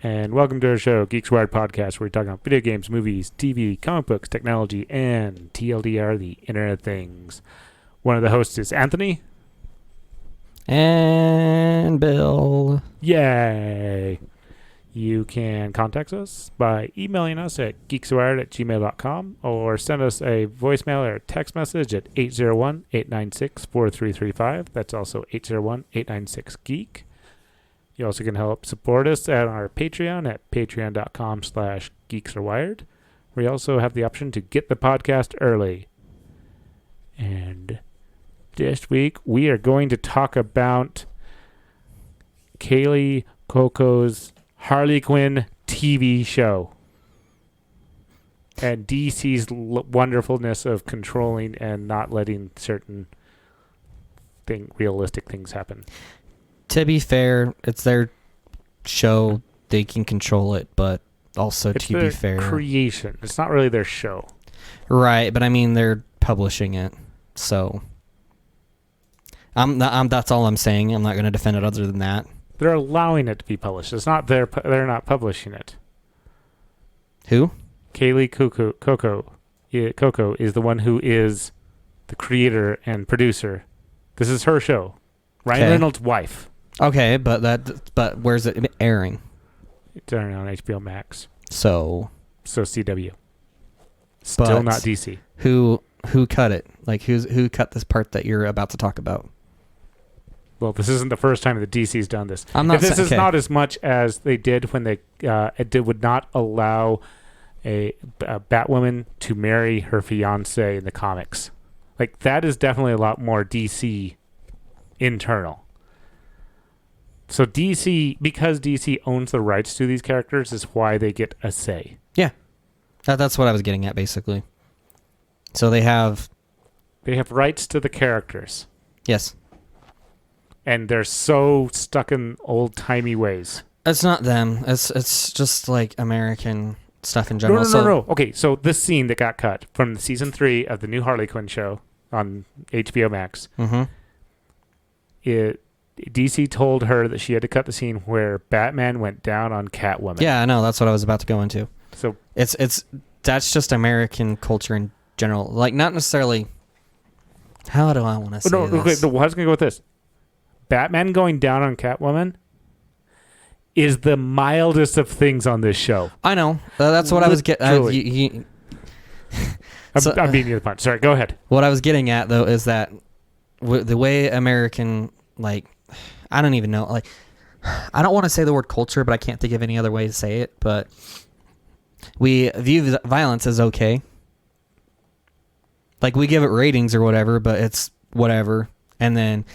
And welcome to our show, Geeks Wired Podcast, where we talk about video games, movies, TV, comic books, technology, and TLDR, the Internet of Things. One of the hosts is Anthony. And Bill. Yay! You can contact us by emailing us at geekswired@gmail.com or send us a voicemail or a text message at 801-896-4335. That's also 801-896-GEEK. You also can help support us at our Patreon at patreon.com/geeksarwired. We also have the option to get the podcast early. And this week we are going to talk about Kaylee Cuoco's Harley Quinn TV show and DC's wonderfulness of controlling and not letting certain realistic things happen. To be fair, it's their show. They can control it, but also It's to their be fair, creation. It's not really their show. right? But I mean, they're publishing it, so that's all I'm saying. I'm not going to defend it other than that. They're allowing it to be published. It's not they're not publishing it. Who? Kaylee Cuoco is the one who is the creator and producer. This is her show. Ryan Okay. Reynolds' wife. Okay, but where's it airing? It's airing on HBO Max. So CW. Still But- not DC. who cut it? Like who cut this part that you're about to talk about? Well, this isn't the first time that DC's done this. I'm not If this saying- is okay. not as much as they did when they would not allow a Batwoman to marry her fiance in the comics. Like, that is definitely a lot more DC internal. So DC, because DC owns the rights to these characters, is why they get a say. Yeah, that's what I was getting at, basically. So they have rights to the characters, yes. and they're so stuck in old-timey ways. It's not them. It's just like American stuff in general. No. Okay, so this scene that got cut from the season 3 of the new Harley Quinn show on HBO Max, Mm-hmm. DC told her that she had to cut the scene where Batman went down on Catwoman. Yeah, I know. That's what I was about to go into. So That's just American culture in general. Like, not necessarily. How do I want to say no, okay, this? no, I was going to go with this. Batman going down on Catwoman is the mildest of things on this show. I know. That's what I was getting. Literally. I'm beating you to the punch. Sorry, go ahead. What I was getting at though is that the way American, like, I don't even know. Like, I don't want to say the word culture, but I can't think of any other way to say it. But we view violence as okay. Like, we give it ratings or whatever, but it's whatever. And then,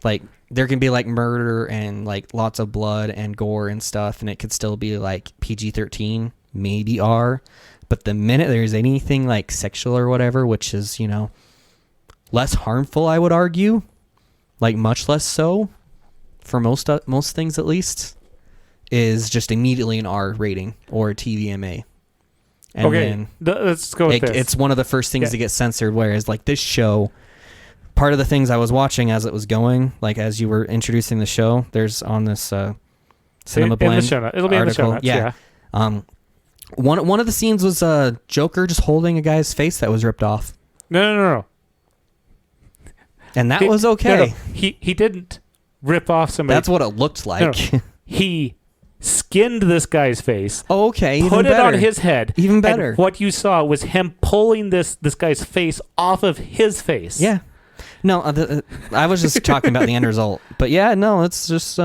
like, there can be, like, murder and, like, lots of blood and gore and stuff, and it could still be, like, PG-13, maybe R. But the minute there's anything, like, sexual or whatever, which is, you know, less harmful, I would argue, like, much less so, for most things at least, is just immediately an R rating or a TVMA. And Okay, let's go with this. It's one of the first things to get censored, whereas, like, this show, part of the things I was watching as it was going, like, as you were introducing the show, there's on this Cinemablend in the show notes. It'll be in the show notes, yeah. One of the scenes was Joker just holding a guy's face that was ripped off. No. And that was okay. No. He didn't rip off somebody. That's what it looked like. No. He skinned this guy's face. Oh, okay. Even put better. it on his head. Even better. And what you saw was him pulling this guy's face off of his face. Yeah. No, I was just talking about the end result. But yeah, no, it's just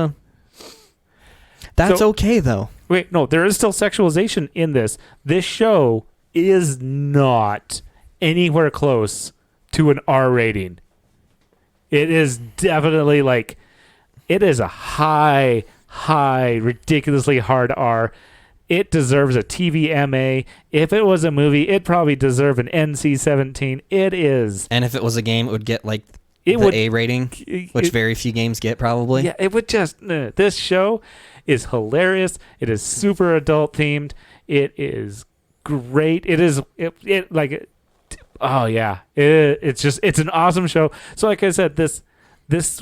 that's okay though. Wait, no, there is still sexualization in this. This show is not anywhere close to an R rating. It is definitely like, it is a high, ridiculously hard R. It deserves a TVMA. If it was a movie, it'd probably deserve an NC-17. It is. And if it was a game, it would get like It the would- A rating, which very few games get probably. Yeah, it would just... this show is hilarious. It is super adult themed. It is great. It is... oh, yeah. It's an awesome show. So like I said, this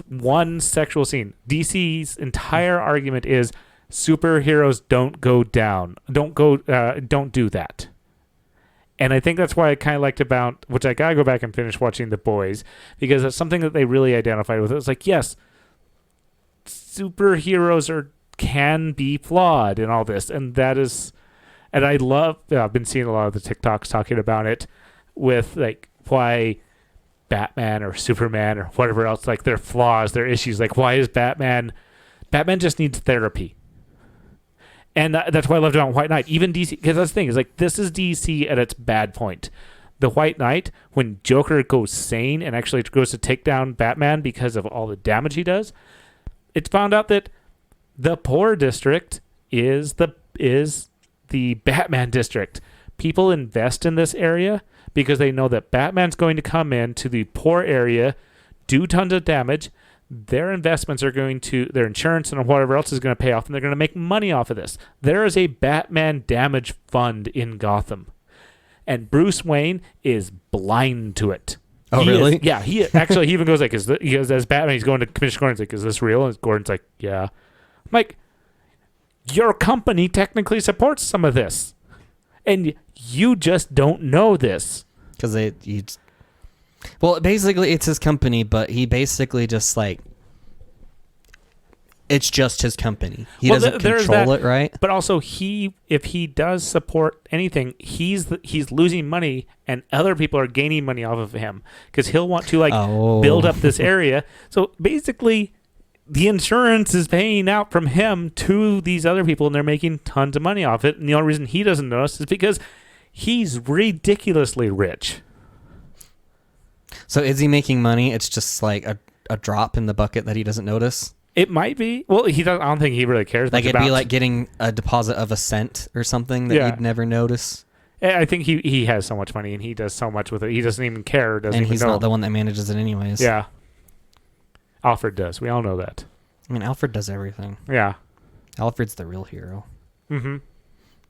one sexual scene, DC's entire argument is superheroes don't go down. Don't do that. And I think that's why I kind of liked about, which I got to go back and finish watching The Boys, because it's something that they really identified with. It was like, yes, superheroes can be flawed and all this. And that is, and I love, I've been seeing a lot of the TikToks talking about it with like why Batman or Superman or whatever else, like their flaws, their issues. Like, why is Batman just needs therapy. And that's why I loved it on White Knight. Even DC, because that's the thing, is like, this is DC at its bad point. The White Knight, when Joker goes sane and actually goes to take down Batman because of all the damage he does, it's found out that the poor district is the Batman district. People invest in this area because they know that Batman's going to come in to the poor area, do tons of damage. Their investments are going to, their insurance and whatever else is going to pay off, and they're going to make money off of this. There is a Batman damage fund in Gotham, and Bruce Wayne is blind to it. Oh, really? Yeah, he actually, he even goes like, he goes, as Batman, he's going to Commissioner Gordon's like, is this real? And Gordon's like, yeah. I'm like, your company technically supports some of this, and you just don't know this. Because well, basically, it's his company, but he basically just like, it's just his company. He doesn't control it, right? But also, if he does support anything, he's losing money, and other people are gaining money off of him because he'll want to build up this area. So basically, the insurance is paying out from him to these other people, and they're making tons of money off it. And the only reason he doesn't notice is because he's ridiculously rich. So is he making money? It's just like a drop in the bucket that he doesn't notice? It might be. Well, he doesn't. I don't think he really cares. Like, much it'd be like getting a deposit of a cent or something that you'd never notice. I think he has so much money and he does so much with it. He doesn't even care. And he's not the one that manages it anyways. Yeah. Alfred does. We all know that. I mean, Alfred does everything. Yeah. Alfred's the real hero. Mm-hmm.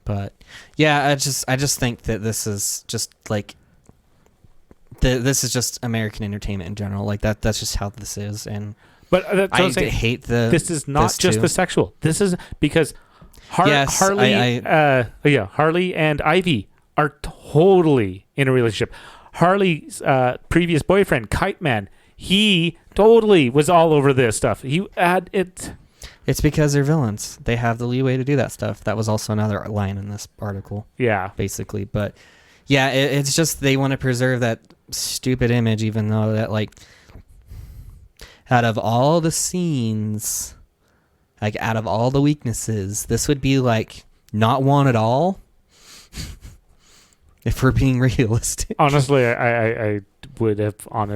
But yeah, I just think that this is just like this is just American entertainment in general. Like that's just how this is. And but I hate this is not just the sexual. This is because Harley and Ivy are totally in a relationship. Harley's previous boyfriend, Kite Man, he totally was all over this stuff. He had it. It's because they're villains. They have the leeway to do that stuff. That was also another line in this article. Yeah. Basically. But yeah, it's just they want to preserve that stupid image, even though that, like, out of all the scenes, like, out of all the weaknesses, this would be, like, not one at all. If we're being realistic. Honestly, I would have I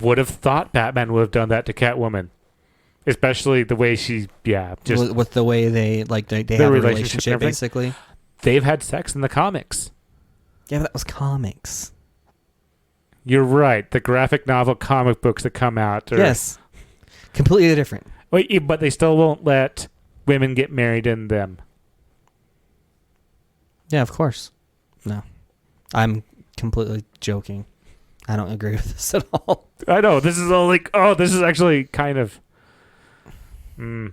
would have thought Batman would have done that to Catwoman. Especially the way she, just with the way they have a relationship basically. They've had sex in the comics. Yeah, but that was comics. You're right. The graphic novel comic books that come out. Yes. Completely different. Wait, but they still won't let women get married in them. Yeah, of course. No. I'm completely joking. I don't agree with this at all. I know. This is all like, this is actually kind of... Yeah.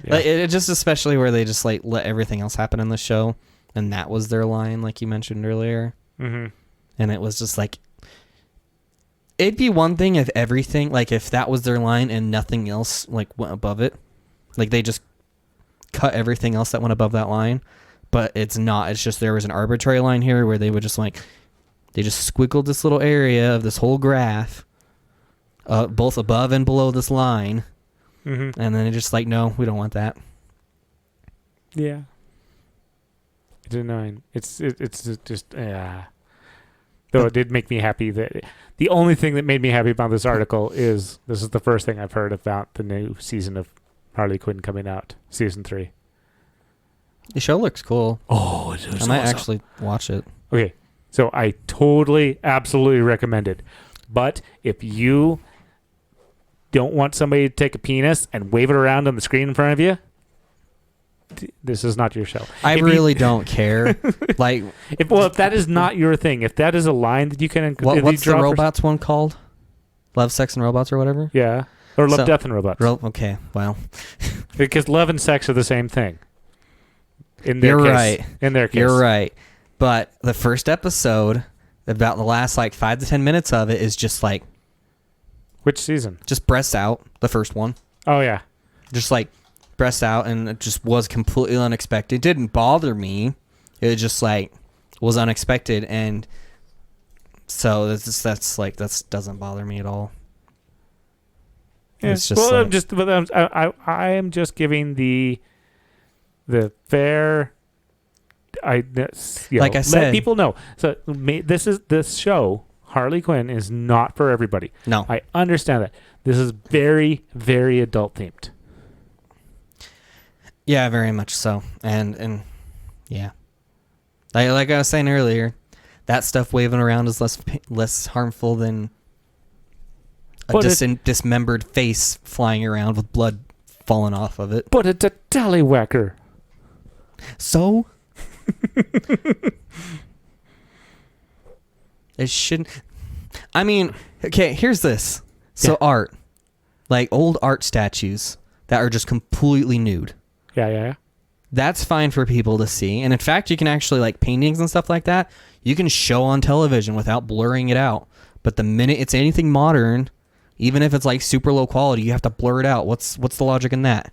Like, it just especially where they just like let everything else happen in the show, and that was their line, like you mentioned earlier. Mm-hmm. And it was just like, it'd be one thing if everything, like if that was their line and nothing else like went above it, like they just cut everything else that went above that line. But it's not. It's just there was an arbitrary line here where they would just like, they just squiggled this little area of this whole graph, both above and below this line. Mm-hmm. And then they're just like, no, we don't want that. Yeah. It's annoying. It's just, Though it did make me happy that the only thing that made me happy about this article is this is the first thing I've heard about the new season of Harley Quinn coming out, season 3. The show looks cool. Oh, it is. I might actually watch it. Okay. So I totally, absolutely recommend it. But if you don't want somebody to take a penis and wave it around on the screen in front of you, this is not your show. I really don't care. Like, if that is not your thing, if that is a line that you can, what's the robots one called? Love, Sex, and Robots or whatever. Yeah. Or Love, So- Death, and Robots. Okay, well, Because love and sex are the same thing. In their You're case. right. In their case. you're right. But the first episode, about the last like 5 to 10 minutes of it, is just like Which season? just breasts out. The first one, Oh, yeah. just like breasts out, and it just was completely unexpected. It didn't bother me. It just like was unexpected, and so that doesn't bother me at all. Yeah. It's just Well, like- I am just giving the fair. Like Like I said- let people know. So this show, Harley Quinn, is not for everybody. No. I understand that. This is very, very adult themed. Yeah, very much so. And yeah. Like I was saying earlier, that stuff waving around is less harmful than a But dismembered face flying around with blood falling off of it. But it's a tallywhacker. So it shouldn't. I mean, okay, here's this. So Yeah. art, like old art statues that are just completely nude. Yeah. That's fine for people to see. And in fact, you can actually, like paintings and stuff like that, you can show on television without blurring it out. But the minute it's anything modern, even if it's like super low quality, you have to blur it out. What's the logic in that?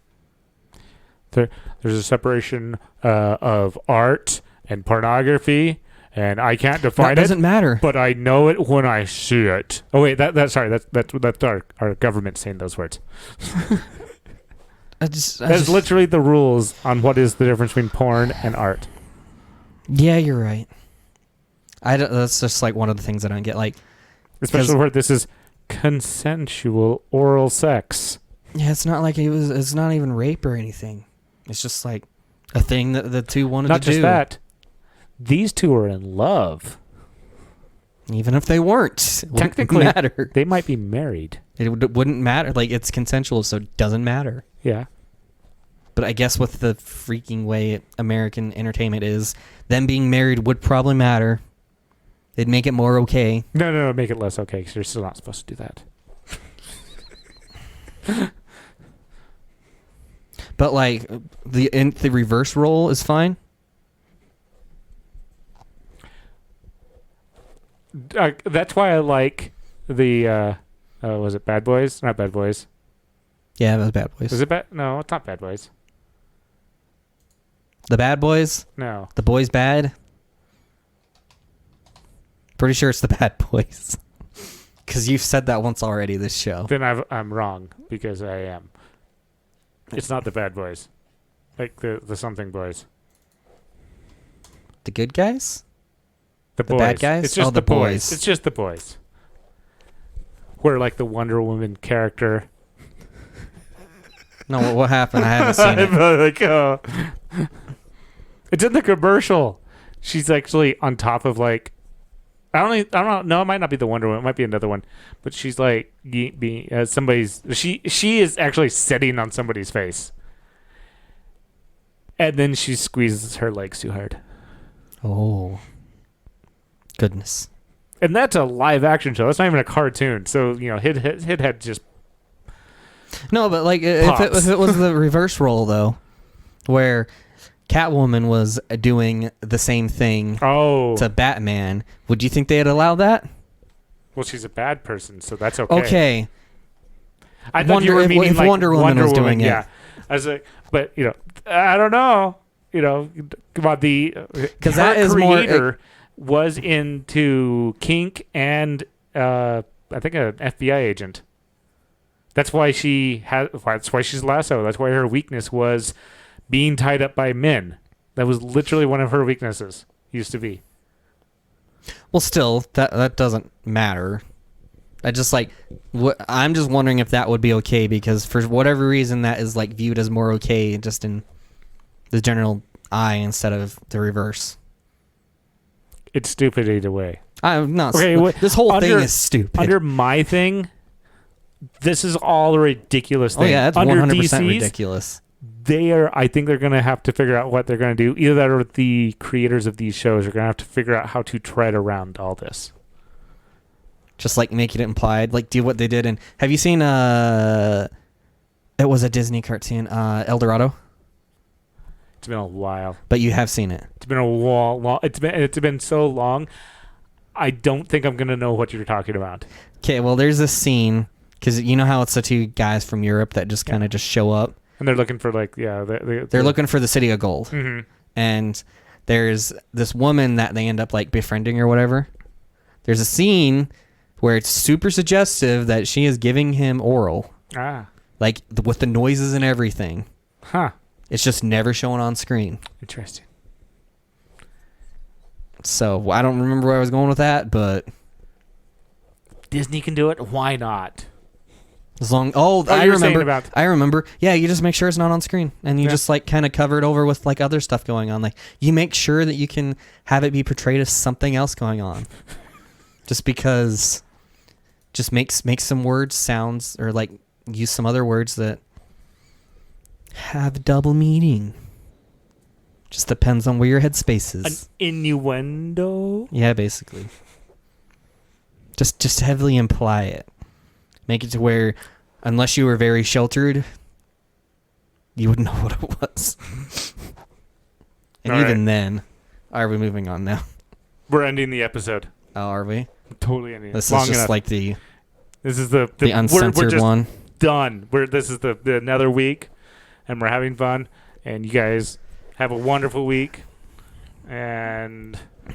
There's a separation of art and pornography, and I can't define That doesn't matter. but I know it when I see it. Oh wait, that's our government saying those words. That's literally the rules on what is the difference between porn and art. Yeah, you're right. That's just like one of the things I don't get. Like, Especially where this is consensual oral sex. yeah, it's not like it's not even rape or anything. It's just like a thing that the two wanted Not to do. just that. These two are in love. Even if they weren't, it wouldn't Technically, matter. they might be married. It wouldn't matter. Like, it's consensual, so it doesn't matter. Yeah. But I guess with the freaking way American entertainment is, them being married would probably matter. They'd make it more okay. No, make it less okay because you're still not supposed to do that. But like the reverse role is fine. That's why I like the was it Bad Boys? Not Bad Boys. Yeah, those Bad Boys. Is it bad? No, it's not Bad Boys. The Bad Boys? No. The Boys Bad? Pretty sure it's the Bad Boys. Because you've said that once already this show. Then I'm wrong because I am. It's not the Bad Boys. Like the something boys. The good guys? The The boys. bad guys? It's just Oh, the the boys. boys. It's just the boys. Where like the Wonder Woman character. No, what happened? I haven't seen it. Like, oh. It's in the commercial. She's actually on top of like I don't know. It might not be the Wonder Woman. It might be another one. But she's like somebody's. She is actually sitting on somebody's face, and then she squeezes her legs too hard. Oh. Goodness. And that's a live action show. That's not even a cartoon. So Hit had just No, but like Pops. if it was the reverse role though, where Catwoman was doing the same thing to Batman, would you think they'd allow that? Well, she's a bad person, so that's okay. Okay. I thought you were meaning if like Wonder Woman was doing it. Yeah, I was like, but I don't know. Come on, because that is more- creator was into kink and I think an FBI agent. That's why that's why she's lasso. That's why her weakness was being tied up by men. That was literally one of her weaknesses. Used to be. Well, still, that doesn't matter. I'm just wondering if that would be okay, because for whatever reason that is like viewed as more okay just in the general eye instead of the reverse. It's stupid either way. I'm not. Okay, this whole thing is stupid. Under my thing, this is all a ridiculous thing. Oh yeah, that's under 100% DC's, ridiculous. I think they're going to have to figure out what they're going to do. Either that or the creators of these shows are going to have to figure out how to tread around all this. Just like making it implied, like do what they did. And have you seen? It was a Disney cartoon, El Dorado. It's been a while. But you have seen it. It's been a long. It's been so long. I don't think I'm gonna know what you're talking about. Okay, well, there's this scene because you know how it's the two guys from Europe that just kind of just show up, and they're looking for they're looking for the city of gold, and there's this woman that they end up like befriending or whatever. There's a scene where it's super suggestive that she is giving him oral, like with the noises and everything. Huh. It's just never shown on screen. Interesting. So I don't remember where I was going with that, but Disney can do it. Why not? As long I you were remember. saying about- I remember. Yeah, you just make sure it's not on screen, and you just like kind of cover it over with like other stuff going on. Like you make sure that you can have it be portrayed as something else going on. Just because, just make some words sounds or like use some other words that have double meaning. Just depends on where your headspace is. An innuendo? Yeah, basically. Just heavily imply it. Make it to where, unless you were very sheltered, you wouldn't know what it was. And All even right. then, are we moving on now? We're ending the episode. Oh, are we? Totally ending. This Long is just enough. like the This is the uncensored we're just one. done. This is the another week, and we're having fun. And you guys have a wonderful week. And do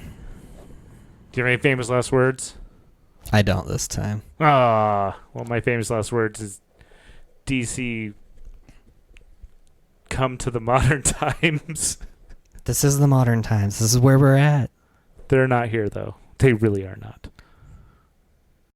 you have any famous last words? I don't this time. Well, my famous last words is DC. Come to the modern times. This is the modern times. This is where we're at. They're not here though. They really are not.